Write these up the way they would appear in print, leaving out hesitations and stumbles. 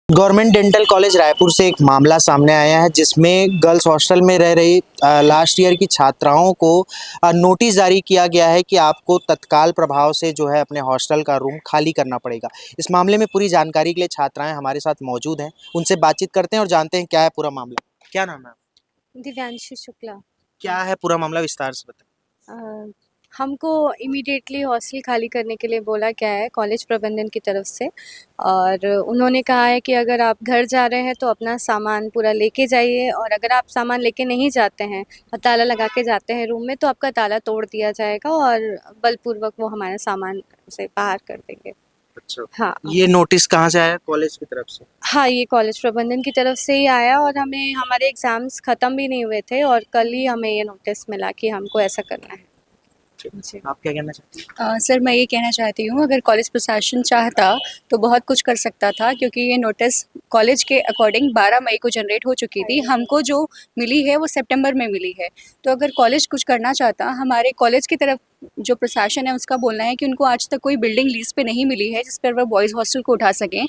Government dental college Raipur से एक मामला सामने आया है जिसमें गर्ल्स हॉस्टल में रह रही लास्ट ईयर की छात्राओं को नोटिस जारी किया गया है कि आपको तत्काल प्रभाव से जो है अपने हॉस्टल का रूम खाली करना पड़ेगा। इस मामले में पूरी जानकारी के लिए छात्राएं हमारे साथ मौजूद हैं, उनसे बातचीत करते हैं और जानते हैं क्या है पूरा मामला। क्या नाम है आपका? दिव्यांशी शुक्ला। क्या है पूरा मामला, विस्तार से बताएं। हमको इमीडिएटली हॉस्टल खाली करने के लिए बोला गया है कॉलेज प्रबंधन की तरफ से, और उन्होंने कहा है कि अगर आप घर जा रहे हैं तो अपना सामान पूरा लेके जाइए, और अगर आप सामान लेके नहीं जाते हैं और ताला लगा के जाते हैं रूम में तो आपका ताला तोड़ दिया जाएगा और बलपूर्वक वो हमारा सामान से बाहर कर देंगे। अच्छा, हाँ ये नोटिस कहाँ से आया? कॉलेज की तरफ से? हाँ, ये कॉलेज प्रबंधन की तरफ से ही आया, और हमें हमारे एग्ज़ाम्स ख़त्म भी नहीं हुए थे और कल ही हमें ये नोटिस मिला कि हमको ऐसा करना है। जी। आप क्या कहना चाहते हैं? सर, मैं ये कहना चाहती हूँ, अगर कॉलेज प्रशासन चाहता तो बहुत कुछ कर सकता था, क्योंकि ये नोटिस कॉलेज के अकॉर्डिंग 12 मई को जनरेट हो चुकी थी। हमको जो मिली है वो सितंबर में मिली है। तो अगर कॉलेज कुछ करना चाहता, हमारे कॉलेज की तरफ जो प्रशासन है उसका बोलना है कि उनको आज तक कोई बिल्डिंग लीज पे नहीं मिली है जिस पर वह बॉयज़ हॉस्टल को उठा सकें।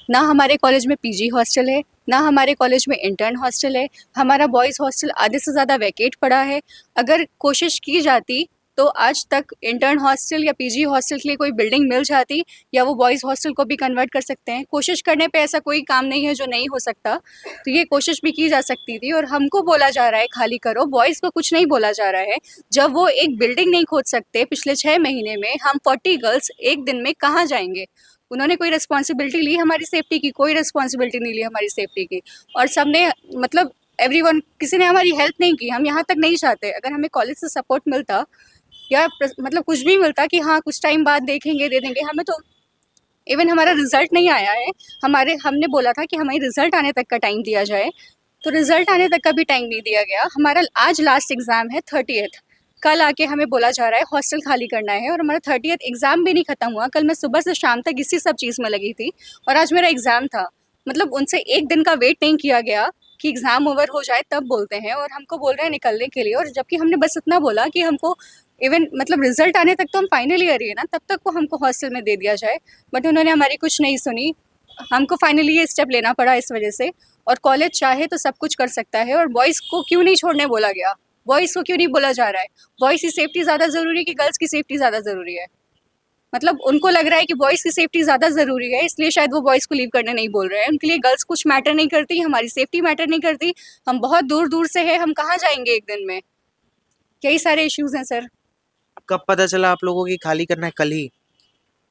ना हमारे कॉलेज में पीजी हॉस्टल है, ना हमारे कॉलेज में इंटर्न हॉस्टल है। हमारा बॉयज़ हॉस्टल आधे से ज़्यादा वैकेट पड़ा है। अगर कोशिश की जाती तो आज तक इंटर्न हॉस्टल या पीजी हॉस्टल के लिए कोई बिल्डिंग मिल जाती, या वो बॉयज़ हॉस्टल को भी कन्वर्ट कर सकते हैं। कोशिश करने पे ऐसा कोई काम नहीं है जो नहीं हो सकता, तो ये कोशिश भी की जा सकती थी। और हमको बोला जा रहा है खाली करो, बॉयज़ को कुछ नहीं बोला जा रहा है। जब वो एक बिल्डिंग नहीं खोद सकते पिछले 6 महीने में, हम 40 गर्ल्स एक दिन में कहाँ जाएंगे? उन्होंने कोई रिस्पॉन्सिबिलिटी ली हमारी सेफ्टी की? कोई रिस्पॉन्सिबिलिटी नहीं ली हमारी सेफ्टी की। और सबने मतलब एवरीवन, किसी ने हमारी हेल्प नहीं की। हम यहाँ तक नहीं चाहते, अगर हमें कॉलेज से सपोर्ट मिलता या मतलब कुछ भी मिलता कि हाँ कुछ टाइम बाद देखेंगे, दे देंगे, हमें तो इवन हमारा रिजल्ट नहीं आया है। हमने बोला था कि हमें रिजल्ट आने तक का टाइम दिया जाए, तो रिजल्ट आने तक का भी टाइम नहीं दिया गया। हमारा आज लास्ट एग्ज़ाम है 30th। कल आके हमें बोला जा रहा है हॉस्टल खाली करना है, और हमारा 30th एग्ज़ाम भी नहीं ख़त्म हुआ। कल मैं सुबह से शाम तक इसी सब चीज़ में लगी थी, और आज मेरा एग्ज़ाम था। मतलब उनसे एक दिन का वेट नहीं किया गया कि एग्ज़ाम ओवर हो जाए तब बोलते हैं, और हमको बोल रहे हैं निकलने के लिए। और जबकि हमने बस इतना बोला कि हमको इवन मतलब रिजल्ट आने तक तो हम फाइनल ईयर ही है ना, तब तक वो हमको हॉस्टल में दे दिया जाए। बट उन्होंने हमारी कुछ नहीं सुनी। हमको फाइनली ये स्टेप लेना पड़ा इस वजह से। और कॉलेज चाहे तो सब कुछ कर सकता है, और बॉयज़ को क्यों नहीं छोड़ने बोला गया? बॉयज़ को क्यों नहीं बोला जा रहा है? बॉयज़ की सेफ्टी ज़्यादा ज़रूरी है कि गर्ल्स की सेफ्टी ज़्यादा ज़रूरी है? मतलब उनको लग रहा है कि बॉयज़ की सेफ्टी ज़्यादा ज़रूरी है, इसलिए शायद वो बॉयज़ को लीव करने नहीं बोल रहे हैं। उनके लिए गर्ल्स कुछ मैटर नहीं करती, हमारी सेफ्टी मैटर नहीं करती। हम बहुत दूर-दूर से हैं, हम कहाँ जाएँगे एक दिन में? यही सारे इश्यूज़ हैं सर। कब पता चला आप लोगों की खाली करना है? कल ही?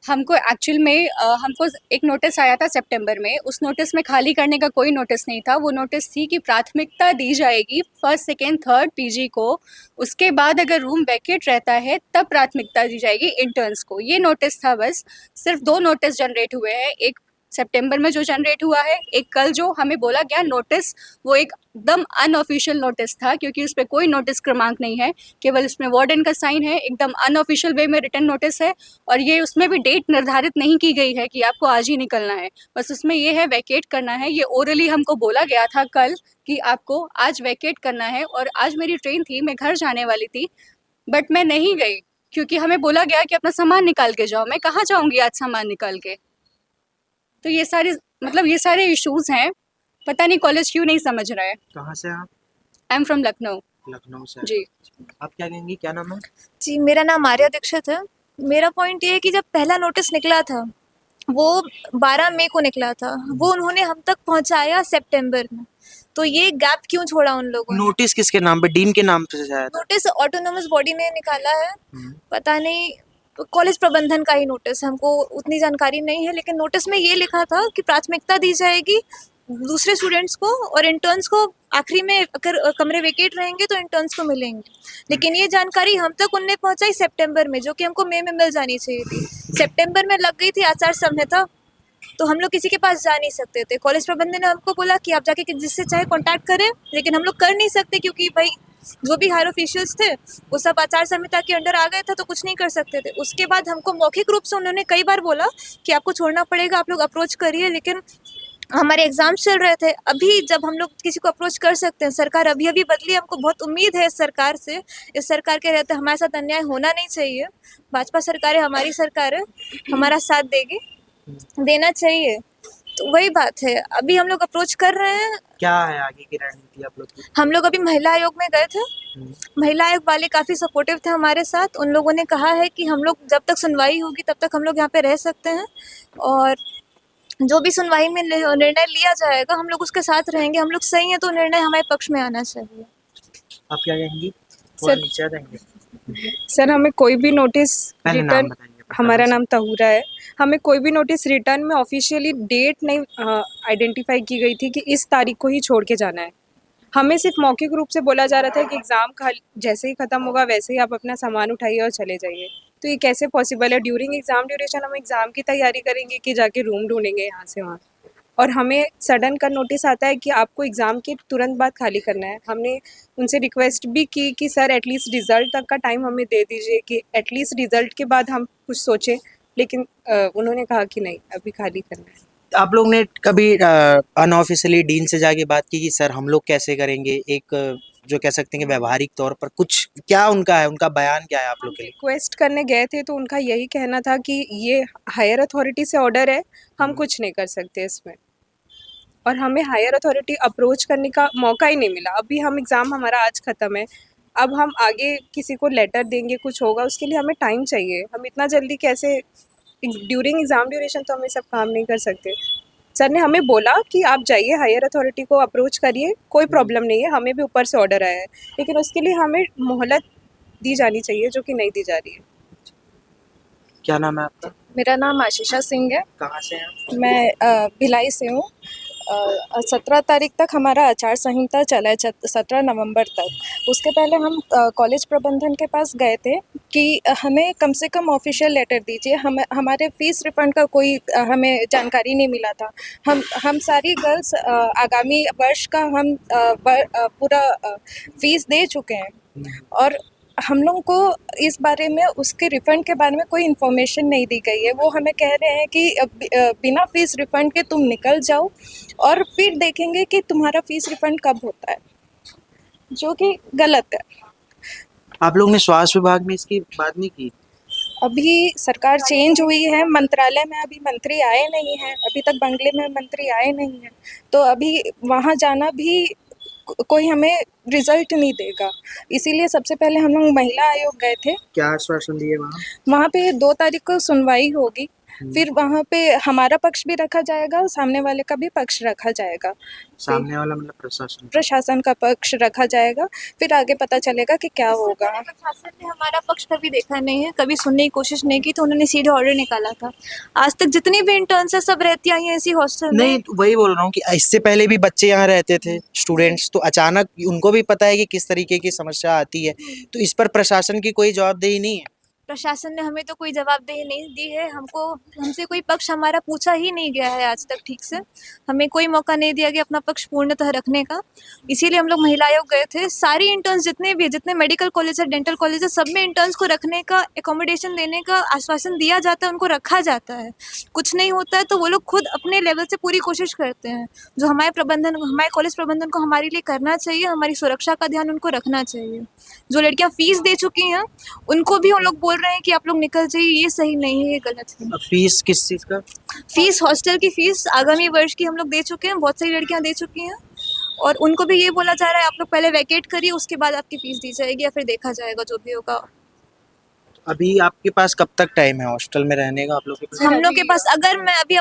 हमको एक्चुअल में हमको एक नोटिस आया था सितंबर में। उस नोटिस में खाली करने का कोई नोटिस नहीं था। वो नोटिस थी कि प्राथमिकता दी जाएगी फर्स्ट, सेकंड, थर्ड पीजी को। उसके बाद अगर रूम वैकेट रहता है तब प्राथमिकता दी जाएगी इंटर्न्स को। ये नोटिस था बस। सिर्फ 2 नोटिस जनरेट हुए हैं। एक सितंबर में जो जनरेट हुआ है, एक कल जो हमें बोला गया नोटिस, वो एकदम अनऑफिशियल नोटिस था, क्योंकि उस पे कोई नोटिस क्रमांक नहीं है। केवल इसमें वार्डन का साइन है, एकदम अनऑफिशियल वे में रिटन नोटिस है। और ये उसमें भी डेट निर्धारित नहीं की गई है कि आपको आज ही निकलना है। बस उसमें ये है वैकेट करना है। ये ओरली हमको बोला गया था कल कि आपको आज वैकेट करना है, और आज मेरी ट्रेन थी, मैं घर जाने वाली थी, बट मैं नहीं गई क्योंकि हमें बोला गया कि अपना सामान निकाल के जाओ। मैं कहाँ जाऊँगी आज सामान निकाल के? तो ये सारे इश्यूज़ हैं। पता नहीं कॉलेज क्यों नहीं समझ रहा है। कहाँ से आप? I am from Lucknow. Lucknow से? जी। आप क्या कहेंगी, क्या नाम है? जी, मेरा नाम आर्या दीक्षित है। मेरा पॉइंट ये है कि जब पहला नोटिस निकला था, वो 12 मई को निकला था। वो उन्होंने हम तक पहुँचाया सितंबर में। तो ये गैप क्यों छोड़ा उन लोगों ने? नोटिस किसके नाम पे? डीन के नाम पे शायद? नोटिस ऑटोनोमस बॉडी ने निकाला है। हम्म। पता नहीं, कॉलेज प्रबंधन का ही नोटिस, हमको उतनी जानकारी नहीं है। लेकिन नोटिस में ये लिखा था कि प्राथमिकता दी जाएगी दूसरे स्टूडेंट्स को, और इंटर्न्स को आखिरी में अगर कमरे वेकेट रहेंगे तो इंटर्न्स को मिलेंगे। लेकिन ये जानकारी हम तक उनने पहुंचाई सितंबर में, जो कि हमको मई में मिल जानी चाहिए थी। सितंबर में लग गई थी आचार संहिता, तो हम लोग किसी के पास जा नहीं सकते थे। कॉलेज प्रबंधन ने हमको बोला कि आप जाके जिससे चाहे कांटेक्ट करें, लेकिन हम लोग कर नहीं सकते क्योंकि भाई जो भी हायर ऑफिशियल्स थे वो सब आचार संहिता के अंडर आ गए थे, तो कुछ नहीं कर सकते थे। उसके बाद हमको मौखिक रूप से उन्होंने कई बार बोला कि आपको छोड़ना पड़ेगा, आप लोग अप्रोच करिए। लेकिन हमारे एग्जाम्स चल रहे थे। अभी जब हम लोग किसी को अप्रोच कर सकते हैं, सरकार अभी अभी बदली, हमको बहुत उम्मीद है इस सरकार से। इस सरकार के रहते हमारे साथ अन्याय होना नहीं चाहिए। भाजपा सरकार है, हमारी सरकार है, हमारा साथ देगी, देना चाहिए। तो वही बात है, अभी हम लोग अप्रोच कर रहे हैं। क्या है आगे की रणनीति आप लोग की? हम लोग अभी महिला आयोग में गए थे, हम्म, महिला आयोग वाले काफ़ी सपोर्टिव थे हमारे साथ। उन लोगों ने कहा है कि हम लोग जब तक सुनवाई होगी तब तक हम लोग यहाँ पे रह सकते हैं, और जो भी सुनवाई में निर्णय लिया जाएगा हम लोग उसके साथ रहेंगे। हम लोग सही हैं तो निर्णय हमारे पक्ष में आना चाहिए। आप क्या कहेंगी? थोड़ा सर नीचे आ जाएंगे? सर हमें कोई भी नोटिस पहले नाम रिटर्न, बताइए अपना, हमारा कहाँ से? नाम तहूरा है। हमें कोई भी नोटिस रिटर्न में ऑफिशियली डेट नहीं आइडेंटिफाई की गई थी कि इस तारीख को ही छोड़ के जाना है। हमें सिर्फ मौखिक रूप से बोला जा रहा था कि एग्ज़ाम जैसे ही ख़त्म होगा वैसे ही आप अपना सामान उठाइए और चले जाइए। तो ये कैसे पॉसिबल है? ड्यूरिंग एग्ज़ाम ड्यूरेशन हम एग्ज़ाम की तैयारी करेंगे कि जाके रूम ढूंढेंगे यहाँ से वहाँ, और हमें सडन का नोटिस आता है कि आपको एग्ज़ाम के तुरंत बाद खाली करना है। हमने उनसे रिक्वेस्ट भी की कि सर एटलीस्ट रिज़ल्ट तक का टाइम हमें दे दीजिए कि एटलीस्ट रिज़ल्ट के बाद हम कुछ सोचें, लेकिन उन्होंने कहा कि नहीं, अभी खाली करना है। आप लोग ने कभी अनऑफिशियली डीन से जाके बात की कि सर हम लोग कैसे करेंगे, एक जो कह सकते हैं कि व्यवहारिक तौर पर कुछ क्या उनका है, उनका बयान क्या है आप लोग के लिए? रिक्वेस्ट करने गए थे तो उनका यही कहना था कि ये हायर अथॉरिटी से ऑर्डर है, हम कुछ नहीं कर सकते इसमें, और हमें हायर अथॉरिटी अप्रोच करने का मौका ही नहीं मिला। अभी हम एग्ज़ाम हमारा आज ख़त्म है, अब हम आगे किसी को लेटर देंगे, कुछ होगा, उसके लिए हमें टाइम चाहिए। हम इतना जल्दी कैसे, ड्यूरिंग एग्ज़ाम ड्यूरेशन तो हम ये सब काम नहीं कर सकते। सर ने हमें बोला कि आप जाइए हायर अथॉरिटी को अप्रोच करिए, कोई प्रॉब्लम नहीं है, हमें भी ऊपर से ऑर्डर आया है, लेकिन उसके लिए हमें मोहलत दी जानी चाहिए, जो कि नहीं दी जा रही है। क्या नाम है आपका? मेरा नाम आशीषा सिंह है, कहाँ से हैं आप? मैं भिलाई से हूँ। 17 तारीख तक हमारा आचार संहिता चला है, 17 नवंबर तक। उसके पहले हम कॉलेज प्रबंधन के पास गए थे कि हमें कम से कम ऑफिशियल लेटर दीजिए। हमारे फ़ीस रिफ़ंड का कोई हमें जानकारी नहीं मिला था। हम सारी गर्ल्स आगामी वर्ष का हम पूरा फ़ीस दे चुके हैं, और हम लोग को इस बारे में, उसके रिफ़ंड के बारे में कोई इन्फॉर्मेशन नहीं दी गई है। वो हमें कह रहे हैं कि बिना फ़ीस रिफ़ंड के तुम निकल जाओ और फिर देखेंगे कि तुम्हारा फ़ीस रिफ़ंड कब होता है, जो कि गलत है। आप लोग ने स्वास्थ्य विभाग में इसकी बात नहीं की? अभी सरकार चेंज हुई है, मंत्रालय में अभी मंत्री आए नहीं हैं, अभी तक बंगले में मंत्री आए नहीं हैं, तो अभी वहाँ जाना भी कोई हमें रिज़ल्ट नहीं देगा। इसीलिए सबसे पहले हम लोग महिला आयोग गए थे। क्या आश्वासन दिए वहाँ? वहाँ पे 2 तारीख को सुनवाई होगी, फिर वहाँ पे हमारा पक्ष भी रखा जाएगा और सामने वाले का भी पक्ष रखा जाएगा। सामने वाला मतलब प्रशासन? प्रशासन का पक्ष रखा जाएगा, फिर आगे पता चलेगा कि क्या होगा। प्रशासन ने हमारा पक्ष कभी देखा नहीं है, कभी सुनने की कोशिश नहीं की, तो उन्होंने सीधे ऑर्डर निकाला था। आज तक जितनी भी इंटर्न्स है सब रहती आई हैं इसी हॉस्टल में। नहीं, तो वही बोल रहा हूँ कि इससे पहले भी बच्चे यहाँ रहते थे, स्टूडेंट्स, तो अचानक उनको भी पता है कि किस तरीके की समस्या आती है, तो इस पर प्रशासन की कोई जवाबदेही नहीं है? प्रशासन ने हमें तो कोई जवाबदेही नहीं दी है। हमसे कोई पक्ष हमारा पूछा ही नहीं गया है आज तक ठीक से। हमें कोई मौका नहीं दिया गया अपना पक्ष पूर्णतः रखने का। इसीलिए हम लोग महिला आयोग गए थे। सारी इंटर्न्स जितने भी, जितने मेडिकल कॉलेज है, डेंटल कॉलेज है, सब में इंटर्न्स को रखने का, एकोमोडेशन देने का आश्वासन दिया जाता है, उनको रखा जाता है। कुछ नहीं होता है तो वो लोग खुद अपने लेवल से पूरी कोशिश करते हैं। जो हमारे कॉलेज प्रबंधन को हमारे लिए करना चाहिए, हमारी सुरक्षा का ध्यान उनको रखना चाहिए। जो लड़कियाँ फीस दे चुकी हैं उनको भी हम लोग बोल रहे हैं कि आप लोग निकल जाइए, ये सही नहीं है, ये गलत है। अब फीस किस चीज़ का? फीस, हॉस्टल की फीस आगामी वर्ष की हम लोग दे चुके हैं, बहुत सारी लड़कियां दे चुकी हैं, और उनको भी ये बोला जा रहा है आप लोग पहले वैकेट करिए, उसके बाद आपकी फीस दी जाएगी या फिर देखा जाएगा जो भी होगा। अभी आपके पास कब तक टाइम है हॉस्टल में रहने का आप लोग के पास? हम लोग के पास अगर मैं अभी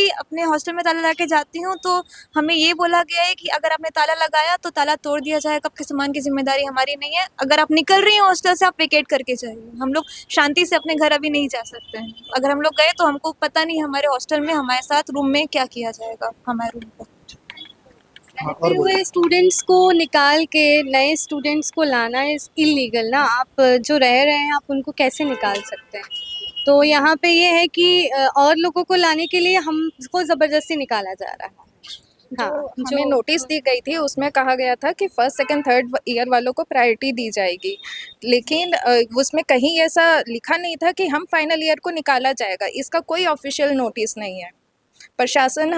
अपने हॉस्टल में ताला लगा के जाती हूँ तो हमें ये बोला गया है कि अगर आपने ताला लगाया तो ताला तोड़ दिया जाएगा, आपके सामान की जिम्मेदारी हमारी नहीं है। अगर आप निकल रही हैं हॉस्टल से, आप वेकेट करके जाइए। हम लोग शांति से अपने घर अभी नहीं जा सकते हैं। अगर हम लोग गए तो हमको पता नहीं हमारे हॉस्टल में हमारे साथ रूम में क्या किया जाएगा हमारे रूम पर। रहते हुए स्टूडेंट्स को निकाल के नए स्टूडेंट्स को लाना इज इलीगल ना। आप जो रह रहे हैं आप उनको कैसे निकाल सकते हैं? तो यहाँ पे ये है कि और लोगों को लाने के लिए हमको ज़बरदस्ती निकाला जा रहा है। हाँ, जो हमें नोटिस दी गई थी उसमें कहा गया था कि फर्स्ट सेकंड थर्ड ईयर वालों को प्रायोरिटी दी जाएगी, लेकिन उसमें कहीं ऐसा लिखा नहीं था कि हम फाइनल ईयर को निकाला जाएगा। इसका कोई ऑफिशियल नोटिस नहीं है। प्रशासन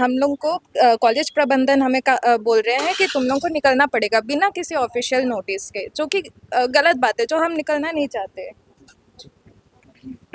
हम लोग को, कॉलेज प्रबंधन हमें बोल रहे हैं कि तुम लोग को निकलना पड़ेगा बिना किसी ऑफिशियल नोटिस के, जो कि गलत बात है, जो हम निकलना नहीं चाहते।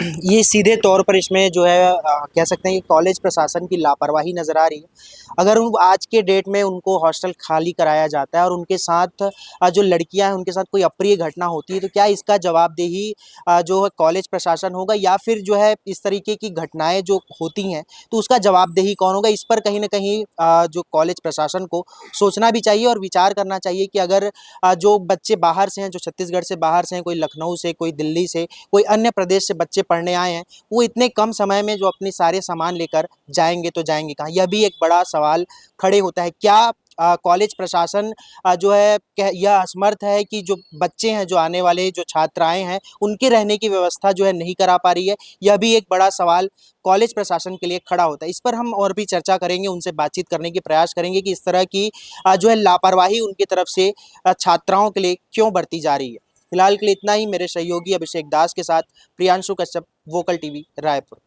ये सीधे तौर पर इसमें जो है कह सकते हैं कि कॉलेज प्रशासन की लापरवाही नज़र आ रही है। अगर आज के डेट में उनको हॉस्टल खाली कराया जाता है और उनके साथ जो लड़कियां हैं उनके साथ कोई अप्रिय घटना होती है, तो क्या इसका जवाबदेही जो है कॉलेज प्रशासन होगा, या फिर जो है इस तरीके की घटनाएं जो होती हैं तो उसका जवाबदेही कौन होगा? इस पर कहीं ना कहीं जो कॉलेज प्रशासन को सोचना भी चाहिए और विचार करना चाहिए कि अगर जो बच्चे बाहर से हैं, जो छत्तीसगढ़ से बाहर से हैं, कोई लखनऊ से, कोई दिल्ली से, कोई अन्य प्रदेश से बच्चे पढ़ने आए हैं, वो इतने कम समय में जो अपने सारे सामान लेकर जाएंगे तो जाएंगे कहाँ? यह भी एक बड़ा सवाल खड़े होता है। क्या कॉलेज प्रशासन जो है यह असमर्थ है कि जो बच्चे हैं, जो आने वाले जो छात्राएं हैं, उनके रहने की व्यवस्था जो है नहीं करा पा रही है? यह भी एक बड़ा सवाल कॉलेज प्रशासन के लिए खड़ा होता है। इस पर हम और भी चर्चा करेंगे, उनसे बातचीत करने की प्रयास करेंगे कि इस तरह की जो है लापरवाही उनकी तरफ से छात्राओं के लिए क्यों बरती जा रही है। फिलहाल के लिए इतना ही। मेरे सहयोगी अभिषेक दास के साथ प्रियांशु कश्यप, वोकल टीवी, रायपुर।